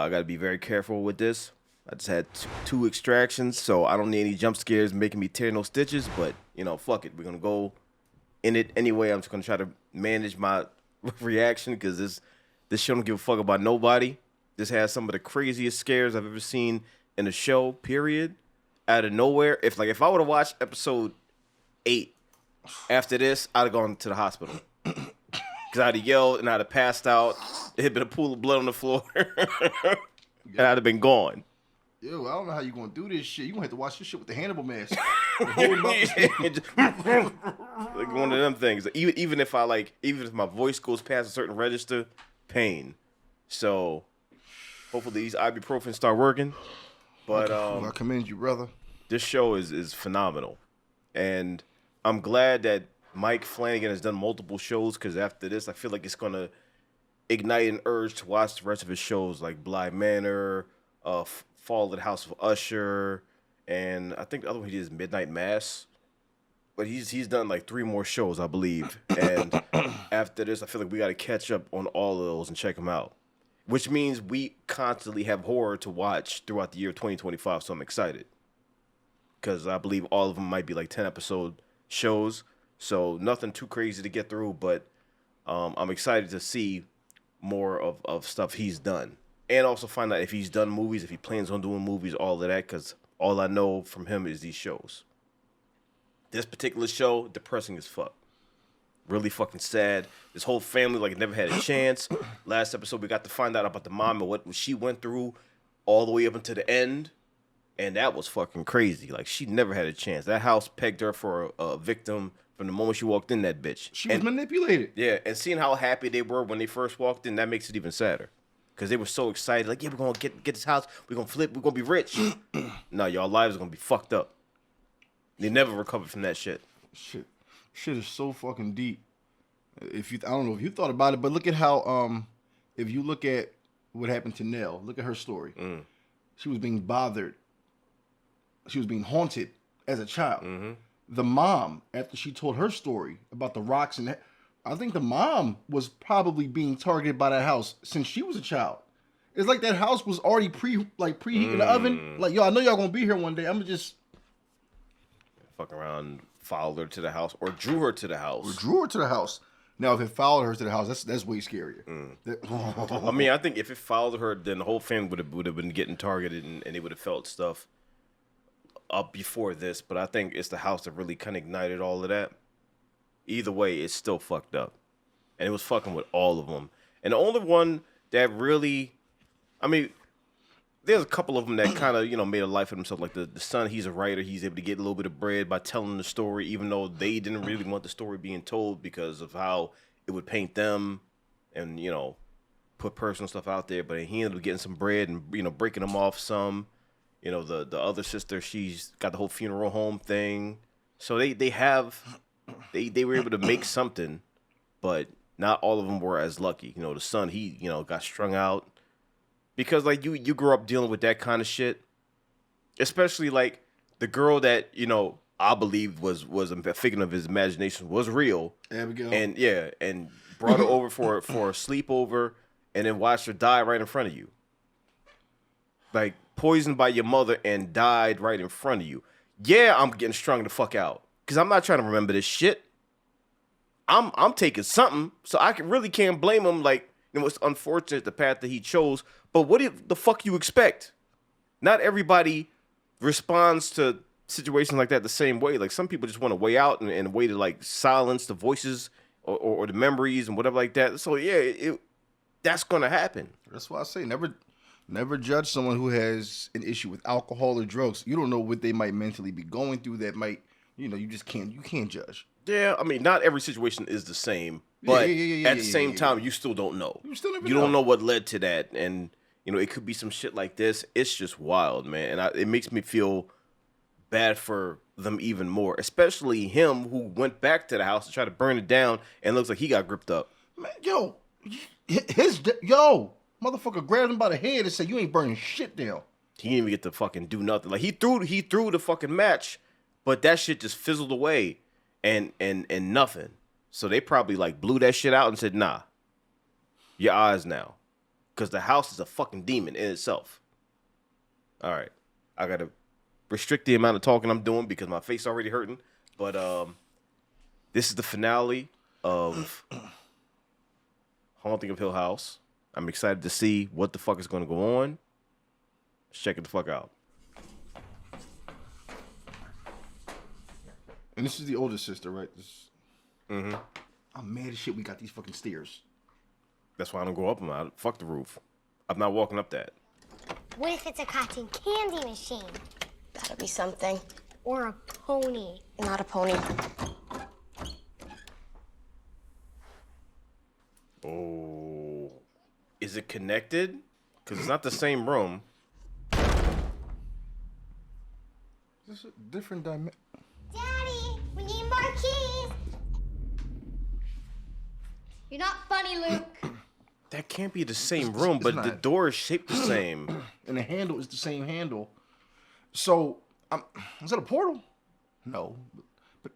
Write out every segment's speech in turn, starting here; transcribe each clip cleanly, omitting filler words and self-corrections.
I got to be very careful with this. I just had two extractions, so I don't need any jump scares making me tear no stitches. But fuck it, we're gonna go in it anyway. I'm just gonna try to manage my reaction because this show don't give a fuck about nobody. This has some of the craziest scares I've ever seen in a show. Period. Out of nowhere, if I would have watched episode 8 after this, I'd have gone to the hospital because I'd have yelled and I'd have passed out. There had been a pool of blood on the floor, and I'd have been gone. Yo, I don't know how you gonna do this shit. You gonna have to watch this shit with the Hannibal mask. Like one of them things. Even if my voice goes past a certain register, pain. So hopefully these ibuprofen start working. But I commend you, brother. This show is phenomenal, and I'm glad that Mike Flanagan has done multiple shows because after this, I feel like it's gonna ignite an urge to watch the rest of his shows like Bly Manor, Fall of the House of Usher, and I think the other one he did is Midnight Mass. But he's done like 3 more shows, I believe. And after this, I feel like we got to catch up on all of those and check them out. Which means we constantly have horror to watch throughout the year 2025, so I'm excited. Because I believe all of them might be like 10-episode shows, so nothing too crazy to get through, but I'm excited to see more of stuff he's done. And also find out if he's done movies, if he plans on doing movies, all of that, because all I know from him is these shows. This particular show, depressing as fuck. Really fucking sad. This whole family never had a chance. Last episode, we got to find out about the mom and what she went through all the way up until the end. And that was fucking crazy. She never had a chance. That house pegged her for a victim from the moment she walked in, that bitch. She was manipulated. Yeah, and seeing how happy they were when they first walked in, that makes it even sadder. Because they were so excited. Yeah, we're going to get this house. We're going to flip. We're going to be rich. No, y'all lives are going to be fucked up. They never recovered from that shit. Shit is so fucking deep. I don't know if you thought about it, but look at how if you look at what happened to Nell, look at her story. She was being bothered. She was being haunted as a child. Mm-hmm. The mom, after she told her story about the rocks and that, I think the mom was probably being targeted by that house since she was a child. It's like that house was already preheating the oven. Yo, I know y'all gonna be here one day. I'm gonna just fuck around, followed her to the house, or drew her to the house. Now, if it followed her to the house, that's way scarier. I mean, I think if it followed her, then the whole family would have been getting targeted, and they would have felt stuff up before this. But I think it's the house that really kind of ignited all of that. Either way, it's still fucked up, and it was fucking with all of them. And the only one that really, I mean, there's a couple of them that kind of, made a life for themselves. Like the son, he's a writer. He's able to get a little bit of bread by telling the story, even though they didn't really want the story being told because of how it would paint them and, put personal stuff out there. But he ended up getting some bread and, breaking them off some. The other sister, she's got the whole funeral home thing. So they were able to make something, but not all of them were as lucky. The son, he, got strung out. Because, you grew up dealing with that kind of shit. Especially, the girl that, I believe was a figment of his imagination was real. Abigail. And, yeah, and brought her over for a sleepover and then watched her die right in front of you. Poisoned by your mother and died right in front of you. Yeah, I'm getting strung the fuck out. Because I'm not trying to remember this shit. I'm taking something, so I really can't blame him. It's unfortunate the path that he chose, but what the fuck you expect? Not everybody responds to situations like that the same way. Some people just want a way out and a way to silence the voices or the memories and whatever like that. So yeah, that's gonna happen. That's why I say never judge someone who has an issue with alcohol or drugs. You don't know what they might mentally be going through that might, you can't judge. Yeah, I mean, not every situation is the same, but at the same time, you still don't know. You still never You know. don't know what led to that, and it could be some shit like this. It's just wild, man, and it makes me feel bad for them even more, especially him who went back to the house to try to burn it down, and looks like he got gripped up. Man, motherfucker grabbed him by the head and said, "You ain't burning shit down." He didn't even get to fucking do nothing. He threw the fucking match, but that shit just fizzled away. And nothing. So they probably blew that shit out and said, nah, your eyes now. because the house is a fucking demon in itself. All right, I gotta restrict the amount of talking I'm doing because my face already hurting. But this is the finale of Haunting of Hill House. I'm excited to see what the fuck is going to go on. Let's check it the fuck out. And this is the oldest sister, right? I'm mad as shit we got these fucking stairs. That's why I don't go up them. Fuck the roof. I'm not walking up that. What if it's a cotton candy machine? That'll be something. Or a pony? Not a pony. Oh. Is it connected? Because it's not the same room. This is a different dimension. Daddy, we need more keys. You're not funny, Luke. That can't be the same room, but the door is shaped the same. And the handle is the same handle. So, is that a portal? No. But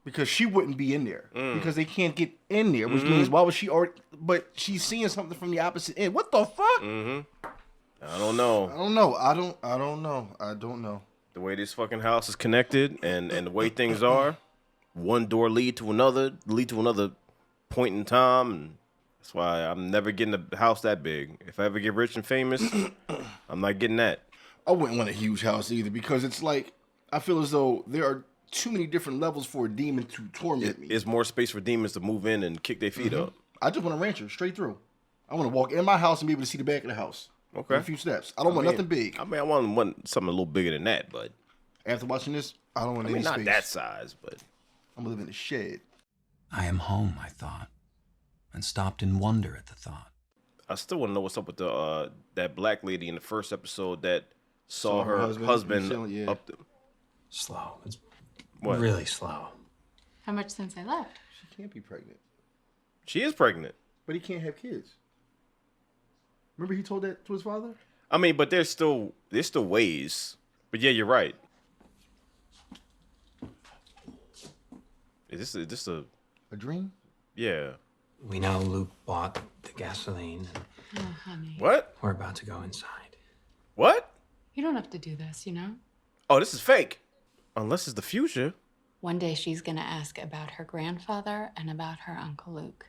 because she wouldn't be in there. Because they can't get in there, which means why was she already... But she's seeing something from the opposite end. What the fuck? I don't know. I don't know. The way this fucking house is connected and the way things are, one door lead to another point in time. And that's why I'm never getting a house that big. If I ever get rich and famous, I'm not getting that. I wouldn't want a huge house either because it's like, I feel as though there are too many different levels for a demon to torment me. It's more space for demons to move in and kick their feet up. I just want a rancher straight through. I want to walk in my house and be able to see the back of the house. Okay. In a few steps. I don't want nothing big. I mean, I want something a little bigger than that, but... After watching this, I don't want any not space. that size, but... I'm going to live in a shed. I am home, I thought, and stopped in wonder at the thought. I still want to know what's up with the that black lady in the first episode that saw her husband up the... Slow. It's What? really slow. How much since I left? She can't be pregnant. She is pregnant. But he can't have kids. Remember he told that to his father? I mean, but there's still ways. But yeah, you're right. Is this a dream? Yeah. We know Luke bought the gasoline, and Oh, honey. What? we're about to go inside. What? You don't have to do this, you know? Oh, this is fake. Unless it's the future. One day she's gonna ask about her grandfather and about her Uncle Luke.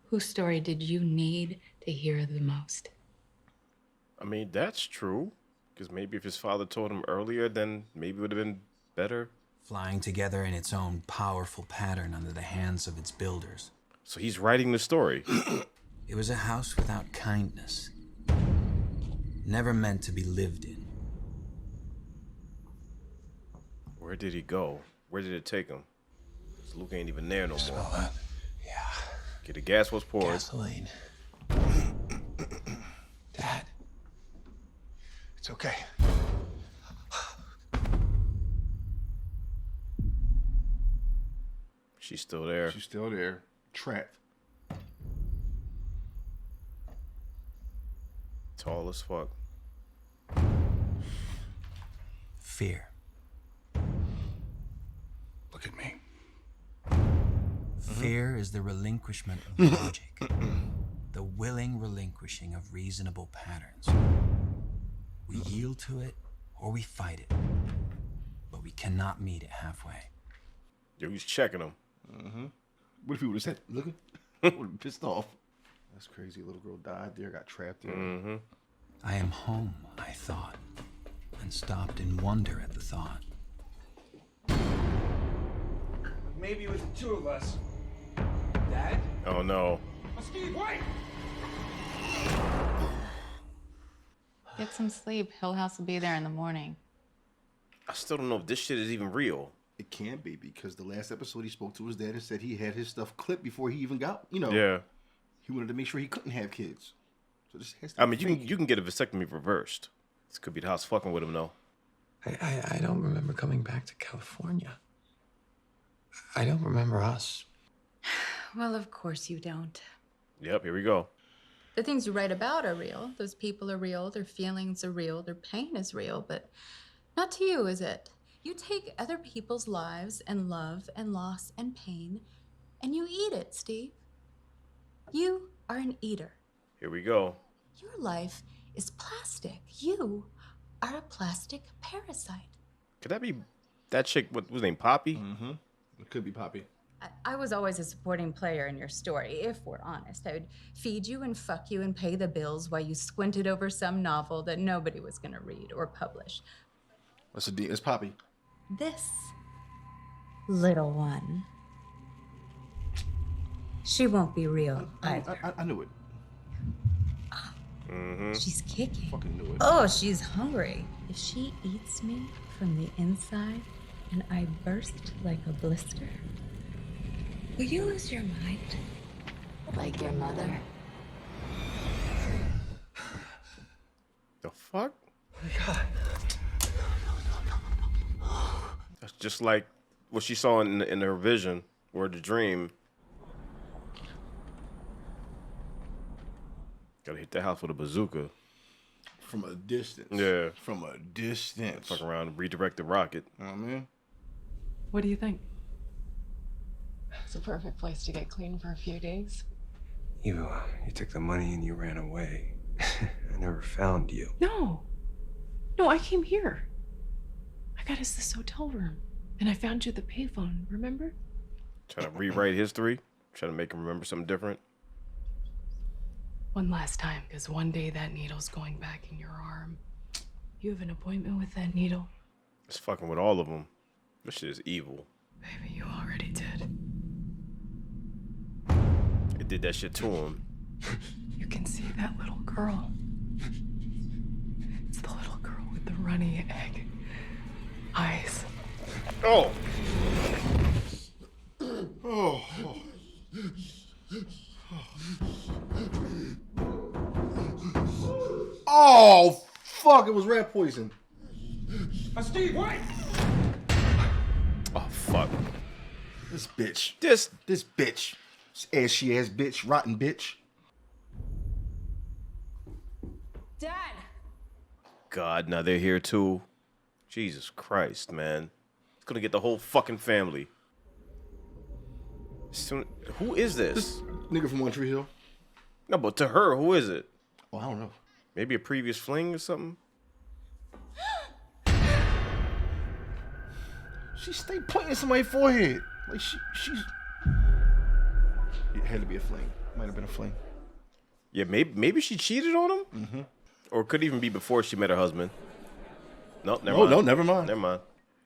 Whose story did you need to hear the most? I mean, that's true. Because maybe if his father told him earlier, then maybe it would have been better. Flying together in its own powerful pattern under the hands of its builders. So he's writing the story. It was a house without kindness. Never meant to be lived in. Where did he go? Where did it take him? 'Cause Luke ain't even there no more. Smell that? Yeah. Okay, the gas was poured. Gasoline. Dad. It's okay. She's still there. She's still there. Trapped. Tall as fuck. Fear. Look at me. Fear is the relinquishment of logic. The willing relinquishing of reasonable patterns. We yield to it or we fight it. But we cannot meet it halfway. Yo, he's checking him. What if he would have said, look, would have been pissed off. That's crazy. A little girl died there, got trapped there. I am home, I thought, and stopped in wonder at the thought. Maybe it was the two of us. Dad? Oh no. Steve, wait! Get some sleep. Hill House will be there in the morning. I still don't know if this shit is even real. It can't be because the last episode he spoke to his dad and said he had his stuff clipped before he even got, Yeah. He wanted to make sure he couldn't have kids. So this has to I be mean, fake. you can get a vasectomy reversed. This could be the house fucking with him, though. I don't remember coming back to California. I don't remember us. Well, of course you don't. Yep, here we go. The things you write about are real. Those people are real. Their feelings are real. Their pain is real. But not to you, is it? You take other people's lives and love and loss and pain, and you eat it, Steve. You are an eater. Here we go. Your life is plastic. You are a plastic parasite. Could that be that chick? What was her name? Poppy? Mm-hmm. It could be Poppy. I was always a supporting player in your story, if we're honest. I would feed you and fuck you and pay the bills while you squinted over some novel that nobody was going to read or publish. It's Poppy. This little one, she won't be real either. I knew it. She's kicking. Fucking knew it. Oh, she's hungry. If she eats me from the inside and I burst like a blister, will you lose your mind? Like your mother? The fuck? That's just like what she saw in her vision or the dream. Gotta hit the house with a bazooka. From a distance. Yeah. From a distance. Fuck around and redirect the rocket. Oh, man. What do you think? It's a perfect place to get clean for a few days. You took the money and you ran away. I never found you. No, I came here. I got us this hotel room, and I found you at the payphone, remember? Trying to rewrite history. Trying to make him remember something different. One last time, because one day that needle's going back in your arm. You have an appointment with that needle? It's fucking with all of them. This shit is evil. Baby, you already did. It did that shit to him. You can see that little girl. It's the little girl with the runny egg eyes. Oh! Oh. Oh, fuck. It was rat poison. Steve, wait! Oh, fuck. This bitch. This bitch. This ashy ass bitch. Rotten bitch. Dad! God, now they're here too. Jesus Christ, man. It's gonna get the whole fucking family. Who is this? Nigga from One Tree Hill. No, but to her, who is it? Oh, I don't know. Maybe a previous fling or something? She stayed pointing at somebody's forehead. Like she's. It had to be a fling. Might have been a fling. Yeah, maybe she cheated on him? Mm-hmm. Or it could even be before she met her husband. No, never No, mind. no, never mind. Never mind.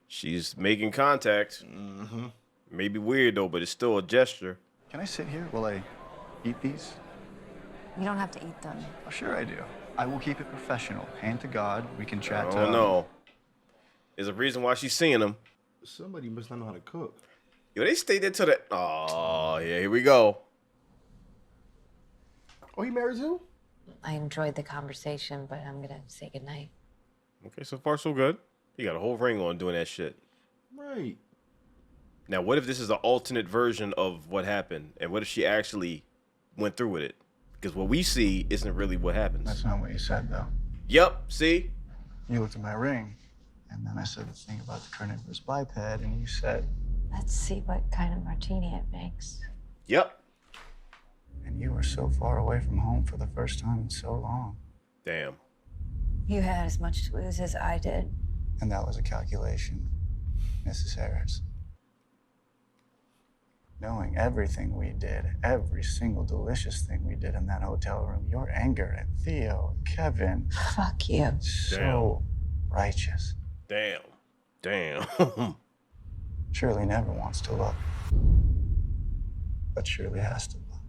She's making contact. Mm-hmm. Maybe weird though, but it's still a gesture. Can I sit here while I eat these? You don't have to eat them. Oh, sure I do. I will keep it professional. Hand to God. We can chat. Oh no. There's a reason why she's seeing him. Somebody must not know how to cook. Yo, they stayed there till the. Oh, yeah, here we go. Oh, he married too? I enjoyed the conversation, but I'm gonna say goodnight. Okay, so far so good. He got a whole ring on doing that shit. Right. Now, what if this is an alternate version of what happened? And what if she actually went through with it? Because what we see isn't really what happens. That's not what you said, though. Yep, see? You looked at my ring, and then I said the thing about the carnivorous biped, and you said... Let's see what kind of martini it makes. Yep. And you were so far away from home for the first time in so long. Damn. You had as much to lose as I did. And that was a calculation, Mrs. Harris. Knowing everything we did, every single delicious thing we did in that hotel room, your anger at Theo, Kevin. Fuck you. So righteous. Damn. Damn. Shirley never wants to love. But Shirley has to love.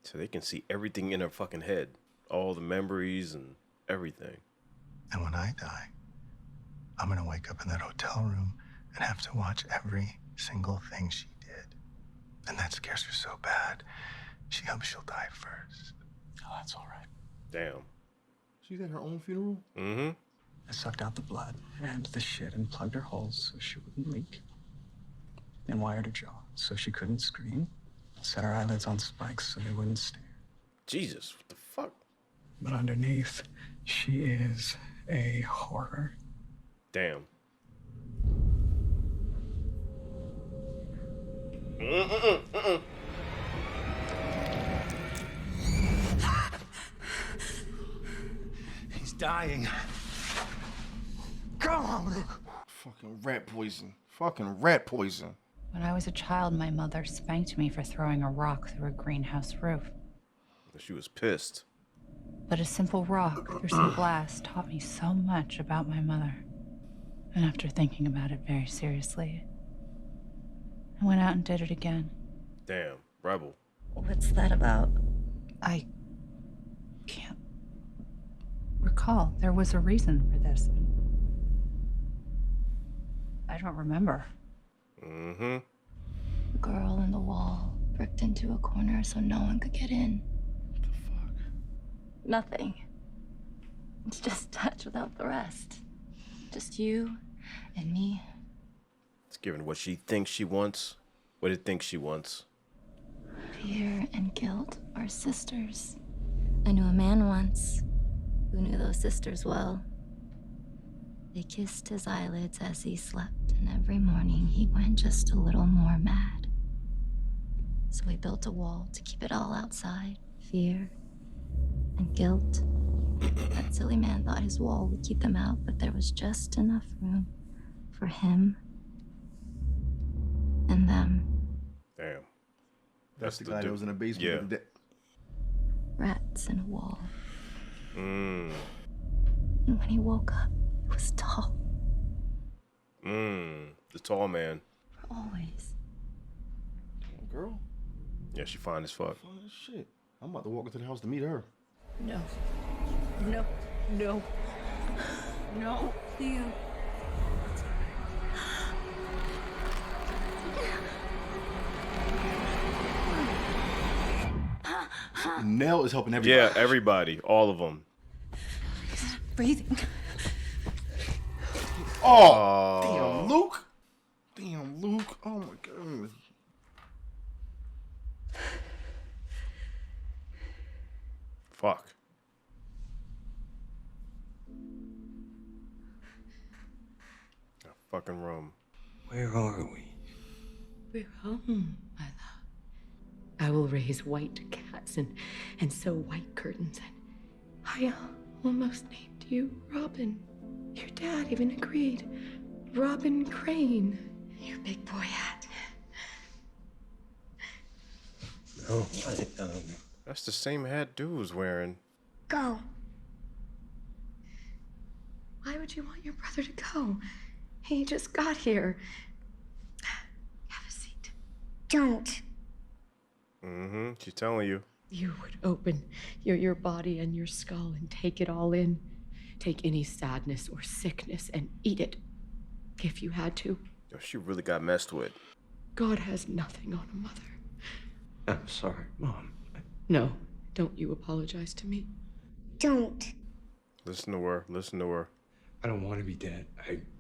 So they can see everything in her fucking head. All the memories and everything. And when I die, I'm gonna wake up in that hotel room and have to watch every single thing she did. And that scares her so bad, she hopes she'll die first. Oh, that's all right. Damn. She's at her own funeral? Mm-hmm. I sucked out the blood and the shit and plugged her holes so she wouldn't leak. And wired her jaw so she couldn't scream. Set her eyelids on spikes so they wouldn't stare. Jesus, what the fuck? But underneath, she is a horror. Damn. dying. Come on, Luke. Fucking rat poison. Fucking rat poison. When I was a child, my mother spanked me for throwing a rock through a greenhouse roof. She was pissed. But a simple rock through some glass taught me so much about my mother. And after thinking about it very seriously, I went out and did it again. Damn, rebel. What's that about? I can't recall. There was a reason for this. I don't remember. Mm-hmm. The girl in the wall bricked into a corner so no one could get in. What the fuck? Nothing. It's just touch without the rest. Just you and me. It's given what she thinks she wants, what it thinks she wants. Fear and guilt are sisters. I knew a man once who knew those sisters well. They kissed his eyelids as he slept, and every morning he went just a little more mad. So he built a wall to keep it all outside. Fear and guilt. That silly man thought his wall would keep them out, but there was just enough room for him and them. Damn. That's the guy that was in the basement. Yeah. With the Rats in a wall. Mm. And when he woke up, he was tall. The tall man. For always. girl? Yeah, she fine as fuck. Fine as shit. I'm about to walk into the house to meet her. No. No. No. No. Leo. Nell is helping everybody. Yeah, everybody. All of them. Breathing. Oh, damn, Luke. Damn, Luke. Oh, my God. Fuck. A fucking room. Where are we? We're home, my love. I will raise white cats and sew white curtains. And I almost named you Robin. Your dad even agreed. Robin Crane. Your big boy hat. No, That's the same hat dude was wearing. Go. Why would you want your brother to go? He just got here. Have a seat. Don't. Mm-hmm. She's telling you. You would open your body and your skull and take it all in. Take any sadness or sickness and eat it, if you had to. Yo, she really got messed with. God has nothing on a mother. I'm sorry, Mom. No, don't you apologize to me. Don't. Listen to her. Listen to her. I don't want to be dead.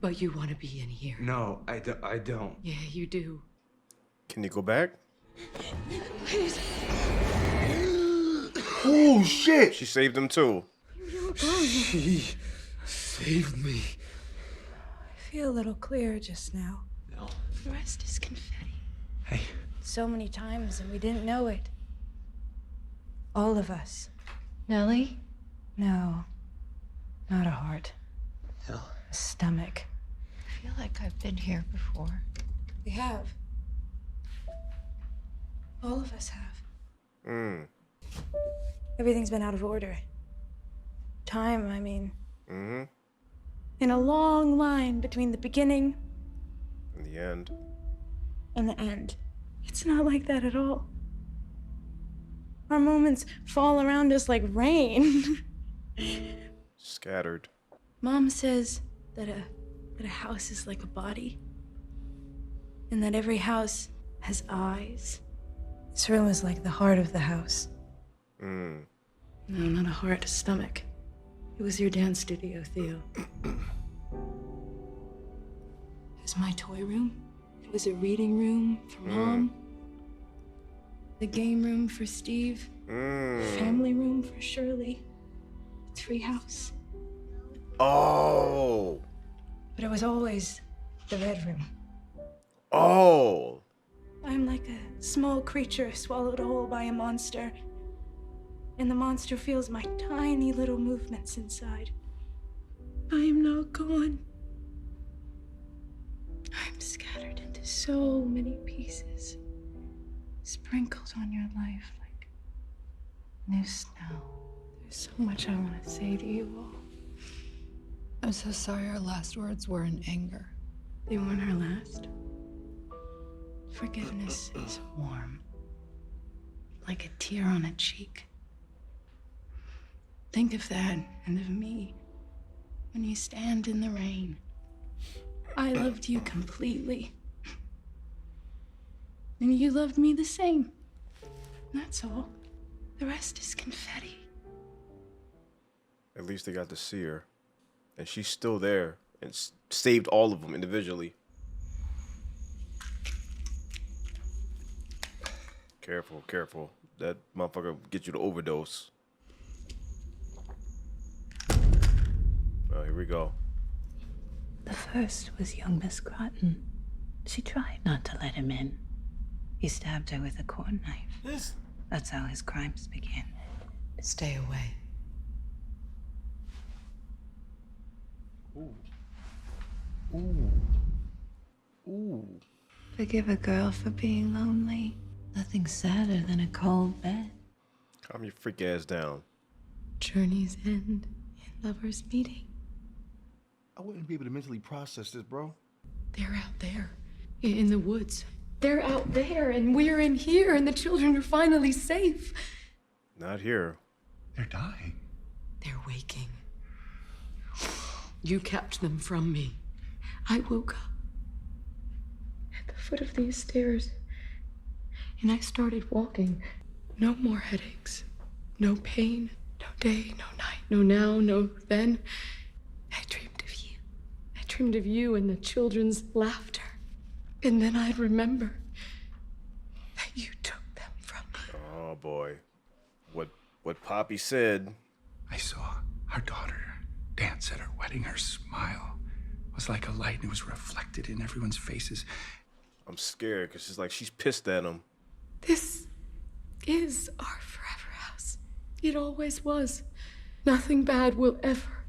But you want to be in here. No, I don't. Yeah, you do. Can you go back? Please. Oh, shit. She saved him too. She saved me. I feel a little clearer just now. No. The rest is confetti. Hey. So many times and we didn't know it. All of us. Nellie? No. Not a heart. No. A stomach. I feel like I've been here before. We have. All of us have. Everything's been out of order. Time, I mean. Mm-hmm. In a long line between the beginning In the end. and the end. It's not like that at all. Our moments fall around us like rain. Scattered. Mom says that a house is like a body. And that every house has eyes. This room is like the heart of the house. Mm. No, not a heart, a stomach. It was your dance studio, Theo. It was my toy room. It was a reading room for Mom. The game room for Steve. Family room for Shirley. Treehouse. Oh. But it was always the red room. Oh. I'm like a small creature swallowed whole by a monster. And the monster feels my tiny little movements inside. I am not gone. I'm scattered into so many pieces, sprinkled on your life like new snow. There's so much I want to say to you all. I'm so sorry our last words were in anger. They weren't our last. Forgiveness is warm, like a tear on a cheek. Think of that and of me when you stand in the rain. I loved you completely. And you loved me the same. That's all. The rest is confetti. At least they got to see her. And she's still there and saved all of them individually. Careful, careful. That motherfucker will get you to overdose. Oh, here we go. The first was young Miss Groton. She tried not to let him in. He stabbed her with a corn knife. That's how his crimes began. Stay away. Ooh. Ooh. Ooh. Forgive a girl for being lonely. Nothing sadder than a cold bed. Calm your freak ass down. Journeys end in lovers' meeting. I wouldn't be able to mentally process this, bro. They're out there in the woods. They're out there and we're in here and the children are finally safe. Not here. They're dying. They're waking. You kept them from me. I woke up at the foot of these stairs and I started walking. No more headaches. No pain. No day, no night. No now, no then. I dreamed of you. I dreamed of you and the children's laughter. And then I'd remember that you took them from me. Oh boy. What Poppy said. I saw our daughter dance at her wedding. Her smile was like a light and it was reflected in everyone's faces. I'm scared because she's like, she's pissed at him. This is our forever house. It always was. Nothing bad will ever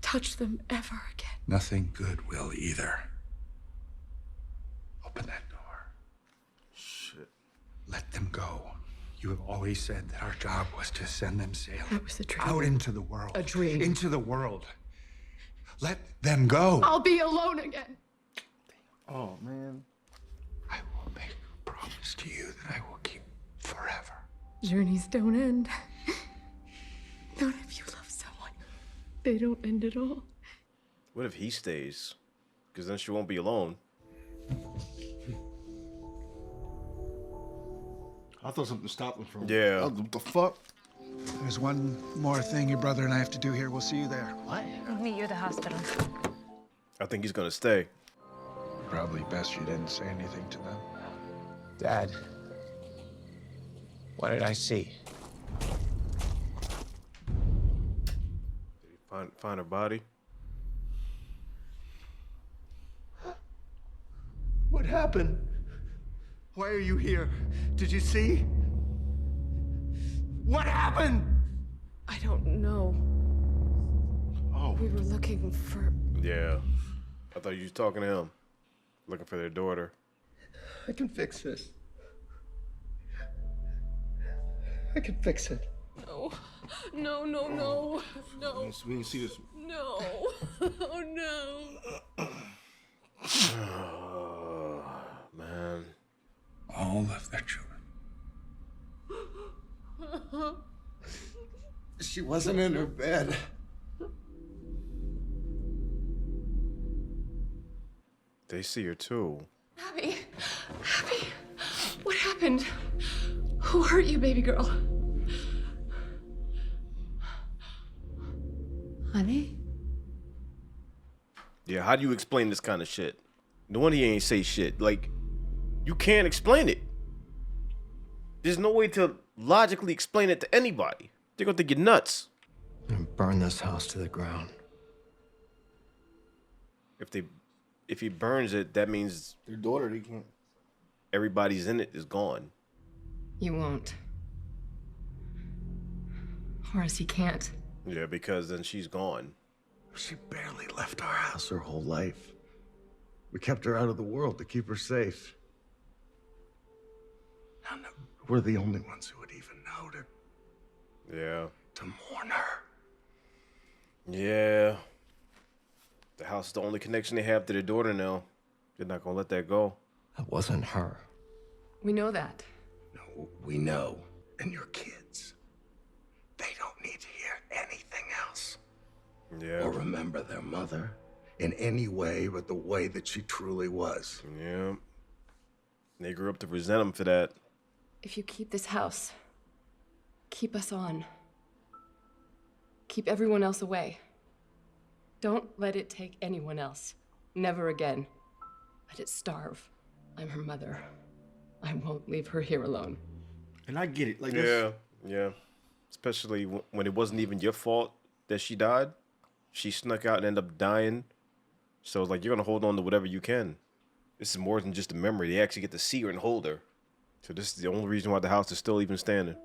touch them ever again. Nothing good will either. Open that door. Shit. Let them go. You have always said that our job was to send them sailing. That was a dream. Out into the world. A dream. Into the world. Let them go. I'll be alone again. Oh, man. I will make a promise to you that I will keep forever. Journeys don't end. Not if you love someone. They don't end at all. What if he stays? Because then she won't be alone. I thought something stopped him from. Yeah. What the fuck? There's one more thing your brother and I have to do here. We'll see you there. What? I'll meet you at the hospital. I think he's gonna stay. Probably best you didn't say anything to them. Dad, what did I see? Did he find her body? What happened? Why are you here? Did you see? What happened? I don't know. Oh. We were looking for... Yeah. I thought you was talking to him. Looking for their daughter. I can fix this. I can fix it. No. No, no, no. No. We didn't see this. No. Oh, no. Oh, man. All of their children. She wasn't in her bed. They see her too. Abby. Abby. What happened? Who hurt you, baby girl? Honey? Yeah, how do you explain this kind of shit? No wonder he ain't say shit. Like, you can't explain it. There's no way to logically explain it to anybody. They're gonna think you're nuts. And burn this house to the ground. If he burns it, that means their daughter, they can't. Everybody's in it is gone. You won't. Horace, he can't. Yeah, because then she's gone. She barely left our house her whole life. We kept her out of the world to keep her safe. And we're the only ones who would even know Yeah. to mourn her. Yeah. The house is the only connection they have to their daughter now. They're not gonna let that go. That wasn't her. We know that. No, we know. And your kids, they don't need to hear anything else. Yeah. Or remember their mother in any way but the way that she truly was. Yeah. They grew up to resent him for that. If you keep this house, keep us on. Keep everyone else away. Don't let it take anyone else. Never again. Let it starve. I'm her mother. I won't leave her here alone. And I get it. Like, Yeah. Especially when it wasn't even your fault that she died. She snuck out and ended up dying. So it's like, you're going to hold on to whatever you can. This is more than just a memory. They actually get to see her and hold her. So this is the only reason why the house is still even standing.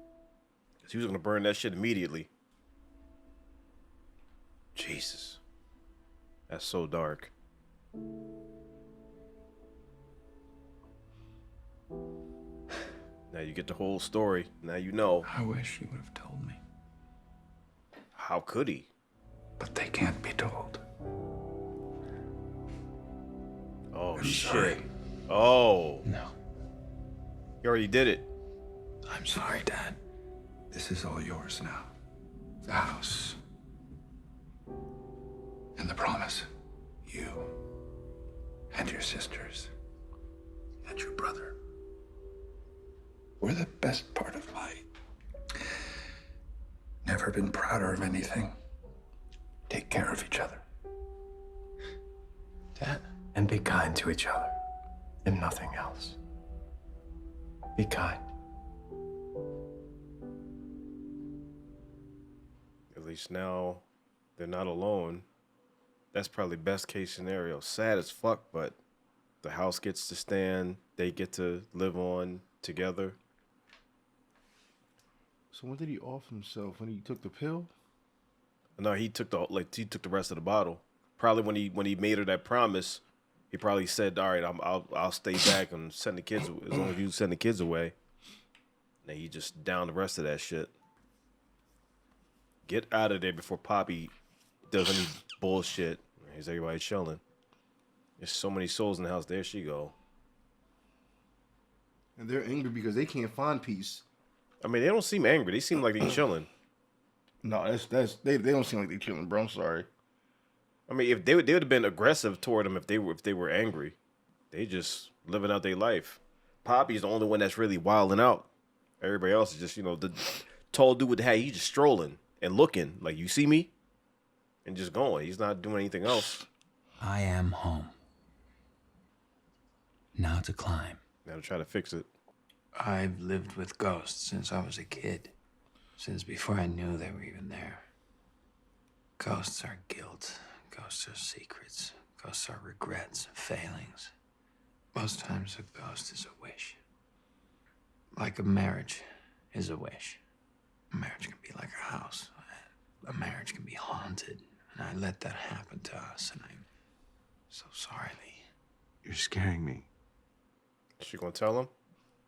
Because he was going to burn that shit immediately. Jesus. That's so dark. Now you get the whole story. Now you know. I wish you would have told me. How could he? But they can't be told. Oh, I'm shit. sorry. Oh. No. You already did it. I'm sorry, Dad. This is all yours now. The house. And the promise. You. And your sisters. And your brother. We're the best part of life. Never been prouder of anything. Take care of each other. Dad? And be kind to each other. If nothing else. Be kind. At least now they're not alone. That's probably best case scenario. Sad as fuck, but the house gets to stand. They get to live on together. So when did he off himself? When he took the pill? No, he took the rest of the bottle. Probably when he made her that promise, he probably said, "All right, I'll stay back and send the kids as long as you send the kids away." And he just downed the rest of that shit. Get out of there before Poppy does any bullshit. Here's everybody chilling. There's so many souls in the house. There she go. And they're angry because they can't find peace. I mean, they don't seem angry. They seem like they're chilling. No, they don't seem like they're chilling, bro. I'm sorry. I mean, if they would have been aggressive toward them if they were angry. They just living out their life. Poppy's the only one that's really wilding out. Everybody else is just, the tall dude with the hat. He's just strolling and looking like, you see me, and just going. He's not doing anything else. I am home. Now to climb. Now to try to fix it. I've lived with ghosts since I was a kid. Since before I knew they were even there. Ghosts are guilt. Ghosts are secrets. Ghosts are regrets and failings. Most times a ghost is a wish. Like a marriage is a wish. A marriage can be like a house. A marriage can be haunted. And I let that happen to us, and I'm so sorry, Lee. You're scaring me. She gonna tell him?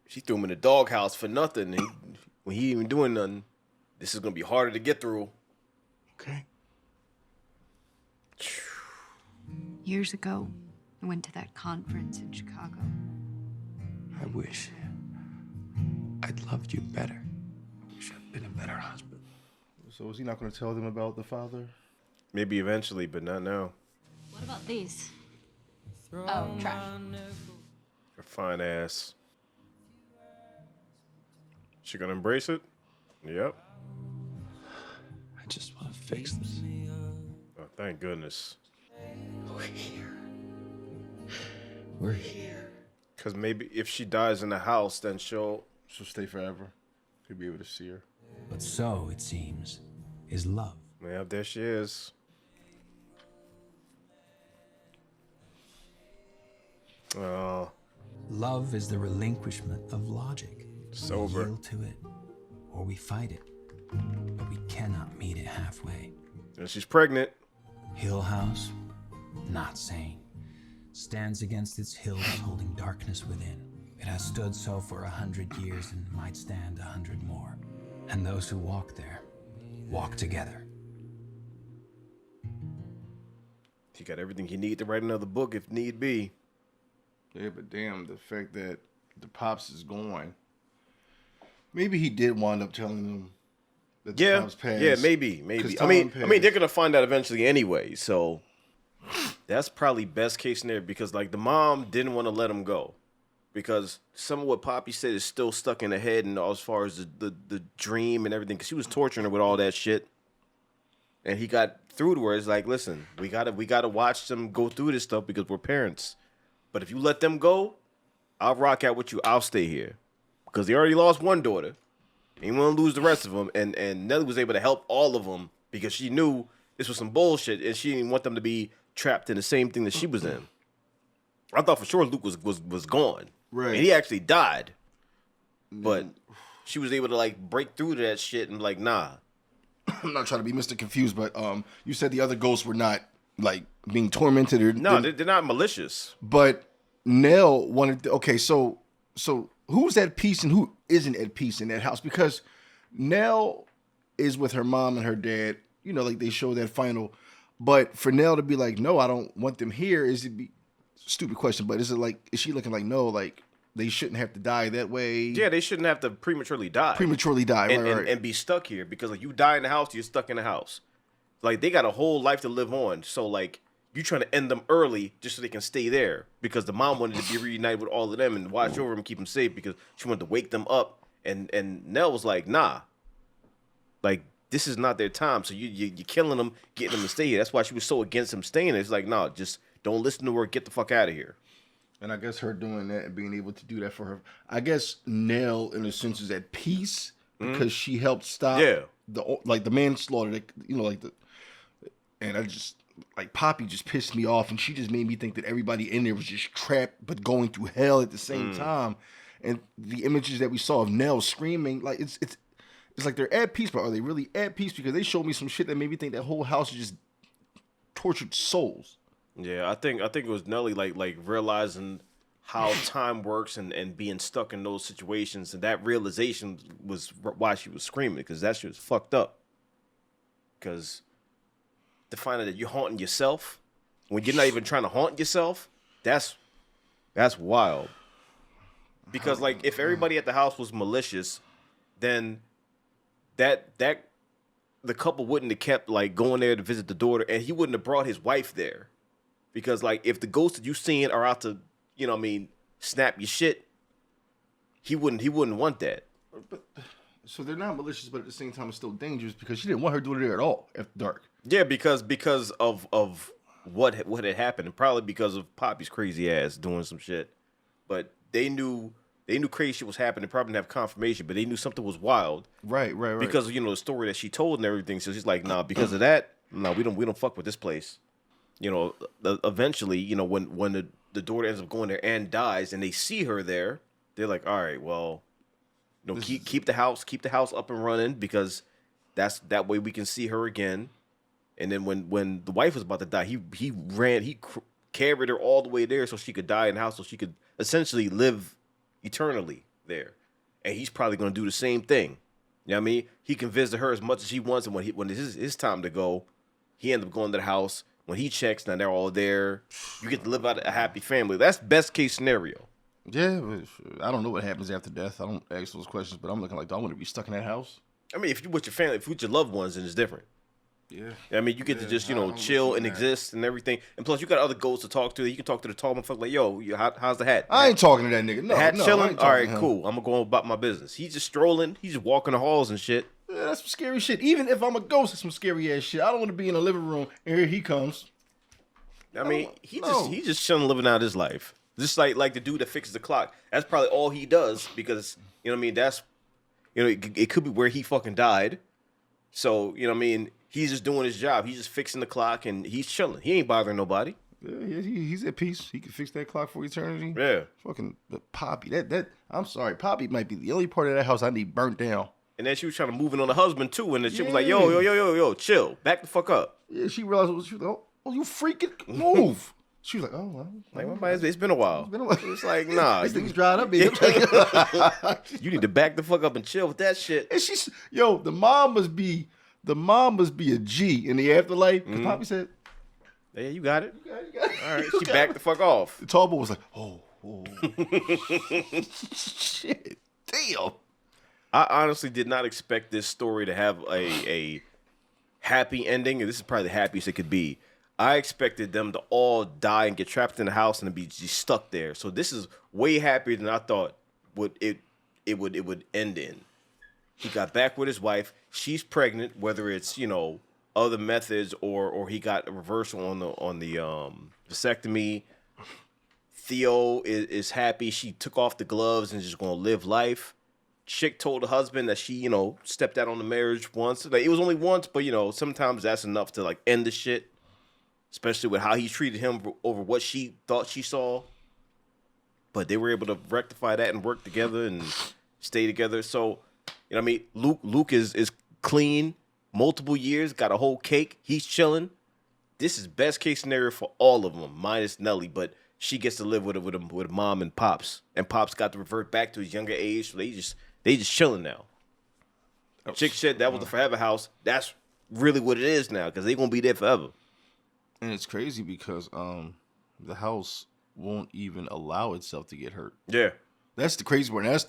She threw him in the doghouse for nothing. When he ain't even doing nothing. This is gonna be harder to get through. Okay. Years ago, I went to that conference in Chicago. I wish I'd loved you better. I wish I'd been a better husband. So is he not going to tell them about the father? Maybe eventually, but not now. What about these? Oh, trash. Her fine ass. She gonna embrace it? Yep. I just want to fix this. Oh, thank goodness. We're here. We're here. Because maybe if she dies in the house, then she'll stay forever. He'll be able to see her. But so, it seems, is love. Yeah, there she is. Oh. Love is the relinquishment of logic. Sober. We yield to it, or we fight it. But we cannot meet it halfway. And she's pregnant. Hill House, not sane. Stands against its hills, holding darkness within. It has stood so for 100 years and might stand 100 more. And those who walk there, walk together. He got everything he need to write another book if need be. Yeah, but damn, the fact that the pops is gone. Maybe he did wind up telling them that the pops passed. Yeah, maybe. I mean, they're gonna find out eventually anyway. So that's probably best case scenario because like the mom didn't want to let him go because some of what Poppy said is still stuck in her head and as far as the dream and everything because she was torturing her with all that shit. And he got through to her. It's like, listen, we gotta watch them go through this stuff because we're parents. But if you let them go, I'll rock out with you. I'll stay here because they already lost one daughter. They didn't want to lose the rest of them. And Nelly was able to help all of them because she knew this was some bullshit and she didn't want them to be trapped in the same thing that she was in. I thought for sure Luke was gone. Right. And he actually died. But she was able to like break through to that shit and like, nah. I'm not trying to be Mr. Confused, but you said the other ghosts were not like being tormented or no, they're not malicious. But Nell wanted. Okay, so who's at peace and who isn't at peace in that house? Because Nell is with her mom and her dad. You know, like they show that final. But for Nell to be like, no, I don't want them here. Is it be stupid question? But is it like is she looking like no, like they shouldn't have to die that way? Yeah, they shouldn't have to prematurely die. And be stuck here because like you die in the house, you're stuck in the house. Like they got a whole life to live on. So like you trying to end them early just so they can stay there because the mom wanted to be reunited with all of them and watch over them and keep them safe because she wanted to wake them up. And Nell was like, nah, like this is not their time. So you're killing them, getting them to stay here. That's why she was so against them staying there. It's like, nah, just don't listen to her. Get the fuck out of here. And I guess her doing that and being able to do that for her, I guess Nell in a sense is at peace because she helped stop the manslaughter, and I just like Poppy just pissed me off and she just made me think that everybody in there was just trapped but going through hell at the same time. And the images that we saw of Nell screaming, like it's like they're at peace, but are they really at peace? Because they showed me some shit that made me think that whole house is just tortured souls. Yeah, I think it was Nelly like realizing how time works and being stuck in those situations, and that realization was why she was screaming because that shit was fucked up. Because to find out that you're haunting yourself when you're not even trying to haunt yourself, that's wild. Because like if everybody at the house was malicious, then that the couple wouldn't have kept like going there to visit the daughter, and he wouldn't have brought his wife there. Because like if the ghosts that you seen are out to, you know what I mean, snap your shit, he wouldn't want that. But so they're not malicious, but at the same time it's still dangerous because she didn't want her daughter there at all after dark. Yeah, because of what had happened, and probably because of Poppy's crazy ass doing some shit. But they knew crazy shit was happening. They probably didn't have confirmation, but they knew something was wild. Right. Because of, the story that she told and everything. So she's like, nah, because of that, no, we don't fuck with this place. Eventually, when the daughter ends up going there and dies, and they see her there, they're like, all right, well, keep the house up and running because that way we can see her again. And then when the wife was about to die, he carried her all the way there so she could die in the house, so she could essentially live eternally there. And he's probably going to do the same thing. You know what I mean? He can visit her as much as he wants, and when it's his time to go, he ends up going to the house. When he checks, now they're all there. You get to live out a happy family. That's best case scenario. Yeah, I don't know what happens after death. I don't ask those questions, but I'm looking like, do I want to be stuck in that house? I mean, if you're with your family, if you're with your loved ones, then it's different. Yeah. I mean, you get to just, chill and exist and everything. And plus, you got other ghosts to talk to. You can talk to the tall motherfucker like, yo, how's the hat? I ain't talking to that nigga. No, hat no, chilling? All right, cool. I'm going to go about my business. He's just strolling. He's just walking the halls and shit. Yeah, that's some scary shit. Even if I'm a ghost, it's some scary ass shit. I don't want to be in a living room and here he comes. I mean, he just chilling, living out his life. Just like the dude that fixes the clock. That's probably all he does because, you know what I mean? That's, it could be where he fucking died. So, you know what I mean? He's just doing his job. He's just fixing the clock and he's chilling. He ain't bothering nobody. Yeah, he's at peace. He can fix that clock for eternity. Yeah. Fucking Poppy. That I'm sorry. Poppy might be the only part of that house I need burnt down. And then she was trying to move in on the husband too. And the shit was like, yo, chill. Back the fuck up. Yeah, she realized she was Oh, you freaking move. She was like, oh, well. It's been a while. It's like, nah. This thing's dried up, baby. You need to back the fuck up and chill with that shit. And she's, the mom must be a G in the afterlife. Because Poppy said, yeah, you got it. You got it. All right, she backed the fuck off. The tall boy was like, oh. Shit. Damn. I honestly did not expect this story to have a happy ending, and this is probably the happiest it could be. I expected them to all die and get trapped in the house and be just stuck there. So this is way happier than I thought it would end in. He got back with his wife. She's pregnant, whether it's other methods or he got a reversal on the vasectomy. Theo is happy. She took off the gloves and just gonna live life. Chick told the husband that she stepped out on the marriage once. Like, it was only once, but sometimes that's enough to like end the shit. Especially with how he treated him over what she thought she saw. But they were able to rectify that and work together and stay together. So, what I mean? Luke is clean, multiple years, got a whole cake. He's chilling. This is best case scenario for all of them, minus Nelly. But she gets to live with mom and pops. And pops got to revert back to his younger age. So they just chilling now. Chick said that was the forever house. That's really what it is now because they're going to be there forever. And it's crazy because the house won't even allow itself to get hurt. Yeah. That's the crazy part. That's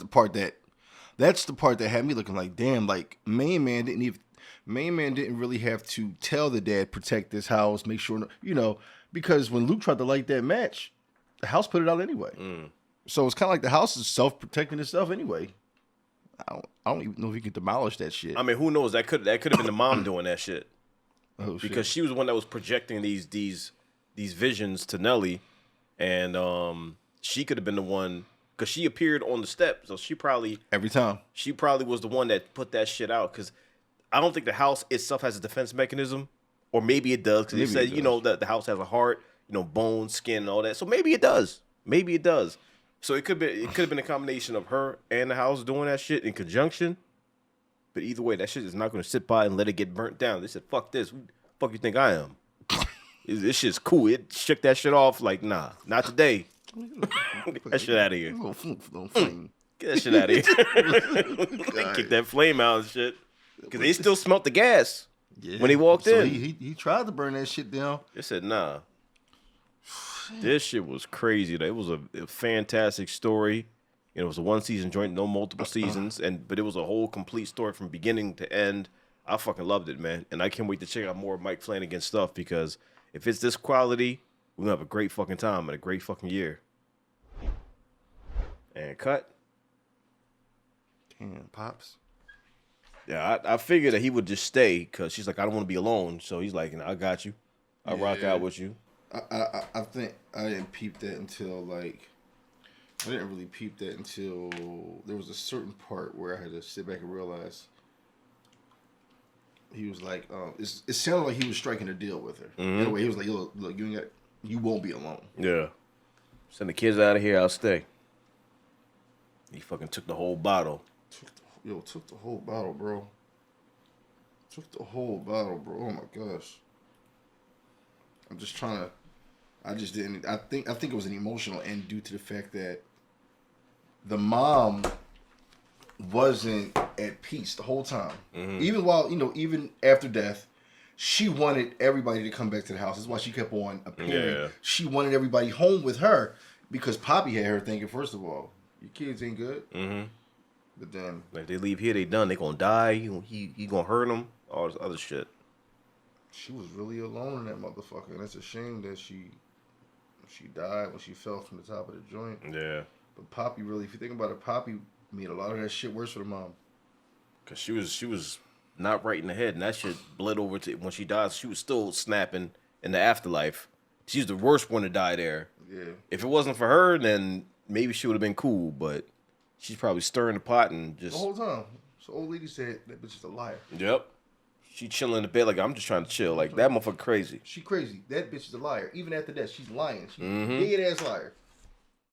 the part that had me looking like, damn, like main man didn't really have to tell the dad, protect this house, make sure, because when Luke tried to light that match, the house put it out anyway. So it's kind of like the house is self-protecting itself anyway. I don't even know if he could demolish that shit. I mean, who knows? That could have been the mom doing that shit. Oh, shit. Because she was the one that was projecting these visions to Nelly, and she could have been the one because she appeared on the step, so she probably was the one that put that shit out. Because I don't think the house itself has a defense mechanism, or maybe it does. Because they said that the house has a heart, bone, skin, and all that. So maybe it does. So it could have been a combination of her and the house doing that shit in conjunction. But either way, that shit is not going to sit by and let it get burnt down. They said, fuck this. Who the fuck you think I am? This shit's cool. It shook that shit off like, nah, not today. Get that shit out of here. Get that shit out of here. Kick that flame out and shit. Because they still smelt the gas when he walked in. He tried to burn that shit down. They said, nah. This shit was crazy. It was a fantastic story. It was a one-season joint, no multiple seasons, but it was a whole complete story from beginning to end. I fucking loved it, man. And I can't wait to check out more of Mike Flanagan stuff because if it's this quality, we're going to have a great fucking time and a great fucking year. And cut. Damn, Pops. Yeah, I figured that he would just stay because she's like, I don't want to be alone. So he's like, I got you. I'll rock out with you. I think I didn't peep that until I didn't really peep that until there was a certain part where I had to sit back and realize he was like, it sounded like he was striking a deal with her. Mm-hmm. Anyway, he was like, look, you won't be alone. Yeah. Send the kids out of here, I'll stay. He fucking took the whole bottle. Took the whole bottle, bro. Oh my gosh. I think it was an emotional end due to the fact that the mom wasn't at peace the whole time. Mm-hmm. Even while, even after death, she wanted everybody to come back to the house. That's why she kept on appearing. Yeah. She wanted everybody home with her because Poppy had her thinking, first of all, your kids ain't good. Mm-hmm. But then, like, they leave here, they done. They gonna die. He gonna hurt them. All this other shit. She was really alone in that motherfucker, and it's a shame that she died when she fell from the top of the joint. Yeah. But Poppy, really, if you think about it, Poppy made a lot of that shit worse for the mom. Cause she was not right in the head, and that shit bled over to when she died. She was still snapping in the afterlife. She's the worst one to die there. Yeah. If it wasn't for her, then maybe she would have been cool. But she's probably stirring the pot and just the whole time. So old lady said that bitch is a liar. Yep. She chilling in the bed like, I'm just trying to chill. Like, that motherfucker crazy. She crazy. That bitch is a liar. Even after that, she's lying. She's a dead ass liar.